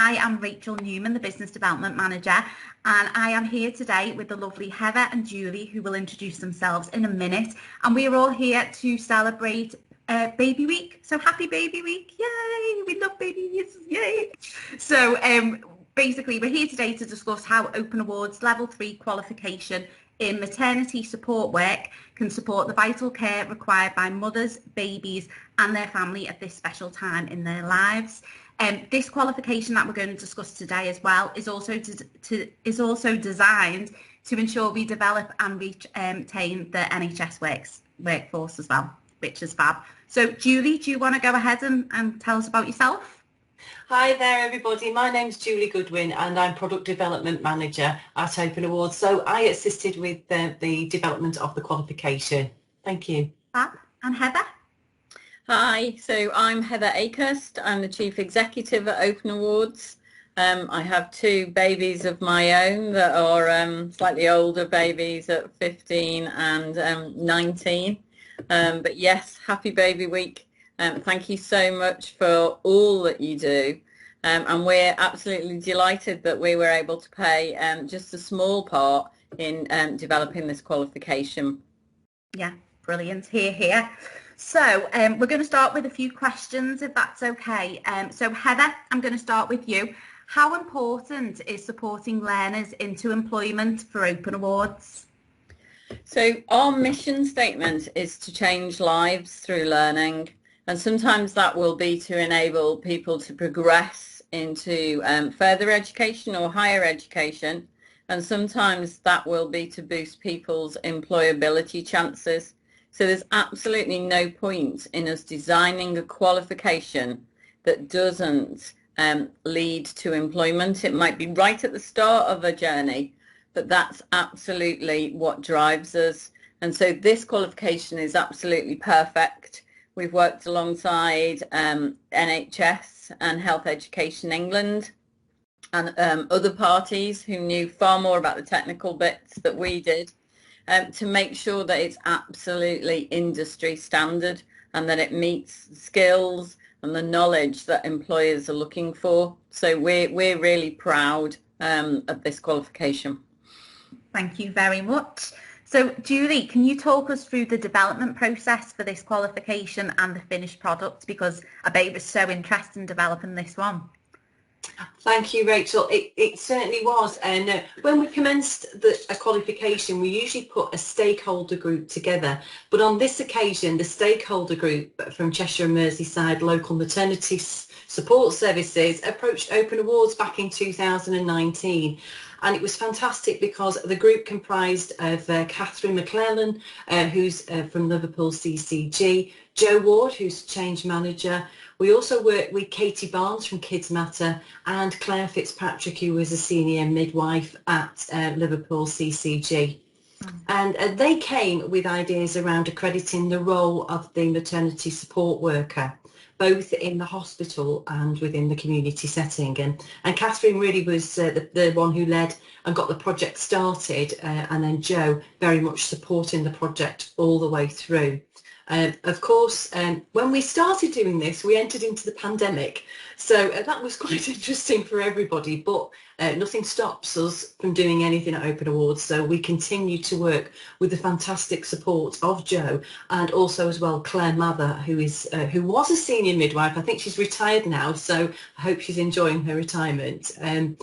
I am Rachel Newman, the Business Development Manager, and I am here today with the lovely Heather and Julie, who will introduce themselves in a minute. And we are all here to celebrate Baby Week. So happy Baby Week. Yay! We love babies. Yay! So basically, we're here today to discuss how Open Awards Level 3 qualification in maternity support work can support the vital care required by mothers, babies and their family at this special time in their lives. This qualification that we're going to discuss today as well is also designed to ensure we develop and retain the NHS workforce as well, which is fab. So Julie, do you want to go ahead and tell us about yourself? Hi there everybody, my name's Julie Goodwin and I'm Product Development Manager at Open Awards. So I assisted with the development of the qualification. Thank you. Fab. And Heather? Hi, so I'm Heather Akehurst. I'm the Chief Executive at Open Awards. I have two babies of my own that are slightly older babies at 15 and 19. But yes, happy Baby Week. Thank you so much for all that you do. And we're absolutely delighted that we were able to play just a small part in developing this qualification. Yeah, brilliant. Here. So we're going to start with a few questions, if that's okay. So Heather, I'm going to start with you. How important is supporting learners into employment for Open Awards? So our mission statement is to change lives through learning. And sometimes that will be to enable people to progress into further education or higher education. And sometimes that will be to boost people's employability chances. So there's absolutely no point in us designing a qualification that doesn't lead to employment. It might be right at the start of a journey, but that's absolutely what drives us. And so this qualification is absolutely perfect. We've worked alongside NHS and Health Education England and other parties who knew far more about the technical bits that we did to make sure that it's absolutely industry standard and that it meets the skills and the knowledge that employers are looking for. So we're really proud of this qualification. Thank you very much. So Julie, can you talk us through the development process for this qualification and the finished product? Because I bet it was so interesting in developing this one. Thank you, Rachel. It certainly was. And when we commenced a qualification, we usually put a stakeholder group together. But on this occasion, the stakeholder group from Cheshire and Merseyside Local Maternity Support Services approached Open Awards back in 2019. And it was fantastic because the group comprised of Catherine McClellan, who's from Liverpool CCG, Joe Ward, who's change manager. We also worked with Katie Barnes from Kids Matter and Claire Fitzpatrick, who was a senior midwife at Liverpool CCG. And they came with ideas around accrediting the role of the maternity support worker, both in the hospital and within the community setting. And Catherine really was the one who led and got the project started, and then Joe very much supporting the project all the way through. Of course, when we started doing this, we entered into the pandemic. So that was quite interesting for everybody, but nothing stops us from doing anything at Open Awards. So we continue to work with the fantastic support of Joe and also as well Claire Mather, who was a senior midwife. I think she's retired now, so I hope she's enjoying her retirement. And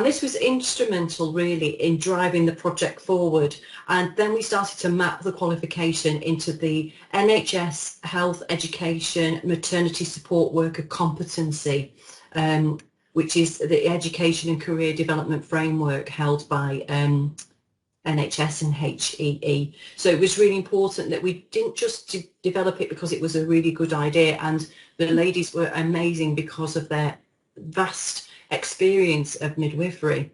this was instrumental really in driving the project forward. And then we started to map the qualification into the NHS Health Education Maternity Support Worker Competency, which is the Education and Career Development Framework held by NHS and HEE. So it was really important that we didn't just develop it because it was a really good idea, and the ladies were amazing because of their vast experience of midwifery,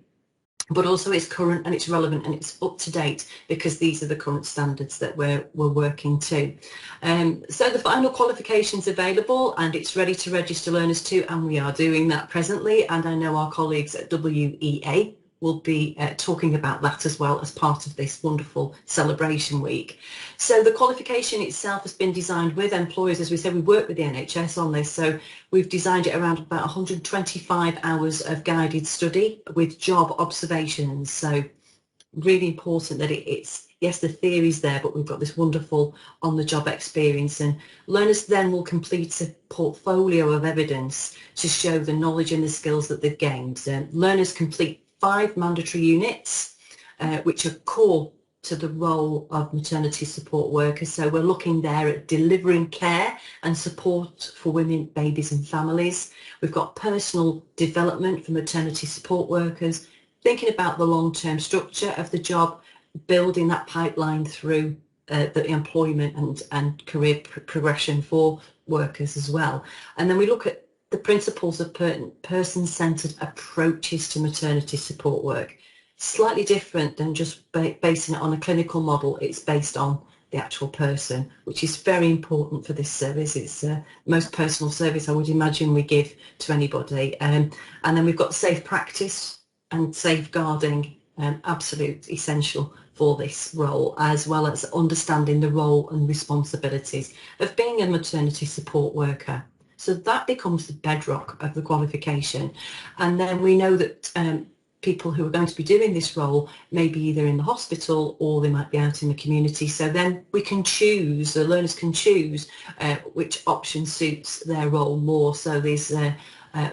but also it's current and it's relevant and it's up to date because these are the current standards that we're working to. So the final qualification's available and it's ready to register learners to, and we are doing that presently, and I know our colleagues at WEA will be talking about that as well as part of this wonderful celebration week. So the qualification itself has been designed with employers. As we said, we work with the NHS on this, so we've designed it around about 125 hours of guided study with job observations. So really important that it's, yes, the theory's there, but we've got this wonderful on-the-job experience, and learners then will complete a portfolio of evidence to show the knowledge and the skills that they've gained. Learners complete 5 mandatory units, which are core to the role of maternity support workers. So we're looking there at delivering care and support for women, babies and families. We've got personal development for maternity support workers, thinking about the long-term structure of the job, building that pipeline through the employment and career progression for workers as well. And then we look at the principles of person-centred approaches to maternity support work. Slightly different than just basing it on a clinical model. It's based on the actual person, which is very important for this service. It's the most personal service I would imagine we give to anybody. And then we've got safe practice and safeguarding, absolute essential for this role, as well as understanding the role and responsibilities of being a maternity support worker. So that becomes the bedrock of the qualification. And then we know that people who are going to be doing this role may be either in the hospital or they might be out in the community. So then we can choose, the learners can choose which option suits their role more. So there's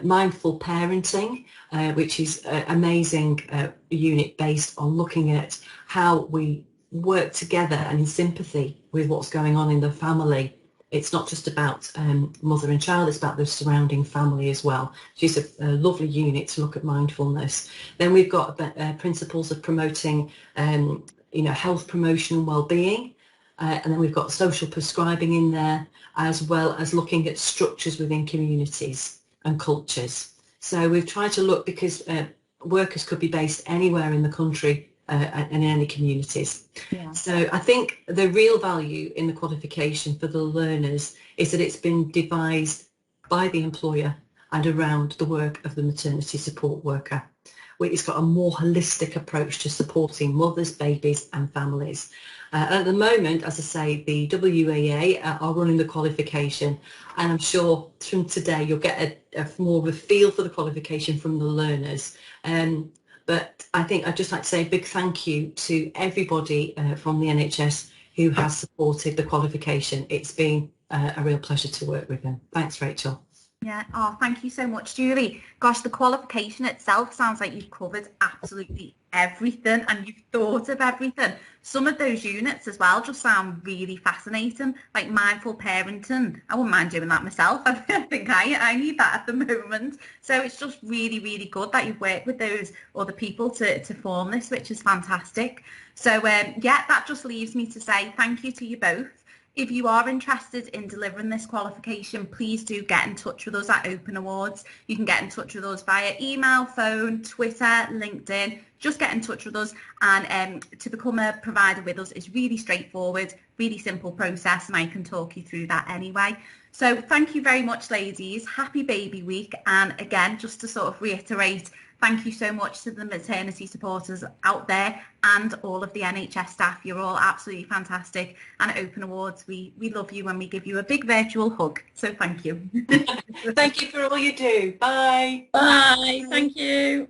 mindful parenting, which is an amazing unit based on looking at how we work together and in sympathy with what's going on in the family. It's not just about mother and child, it's about the surrounding family as well. She's a lovely unit to look at mindfulness. Then we've got principles of promoting health promotion and well-being. And then we've got social prescribing in there, as well as looking at structures within communities and cultures. So we've tried to look, because workers could be based anywhere in the country and in any communities. Yeah. So I think the real value in the qualification for the learners is that it's been devised by the employer and around the work of the maternity support worker. It's got a more holistic approach to supporting mothers, babies and families. At the moment, as I say, the WAA are running the qualification, and I'm sure from today you'll get a more of a feel for the qualification from the learners. But I think I'd just like to say a big thank you to everybody from the NHS who has supported the qualification. It's been a real pleasure to work with them. Thanks, Rachel. Yeah, oh, thank you so much, Julie. Gosh, the qualification itself sounds like you've covered absolutely everything and you've thought of everything. Some of those units as well just sound really fascinating, like mindful parenting. I wouldn't mind doing that myself. I think I need that at the moment. So it's just really, really good that you've worked with those other people to form this, which is fantastic. So yeah, that just leaves me to say thank you to you both. If you are interested in delivering this qualification, please do get in touch with us at Open Awards. You can get in touch with us via email, phone, Twitter, LinkedIn. Just get in touch with us, and to become a provider with us is really straightforward, really simple process, and I can talk you through that anyway. So thank you very much, ladies. Happy Baby Week. And again, just to sort of reiterate, thank you so much to the maternity supporters out there and all of the NHS staff. You're all absolutely fantastic. And at Open Awards, we love you and we give you a big virtual hug. So thank you. Thank you for all you do. Bye. Bye. Thank you.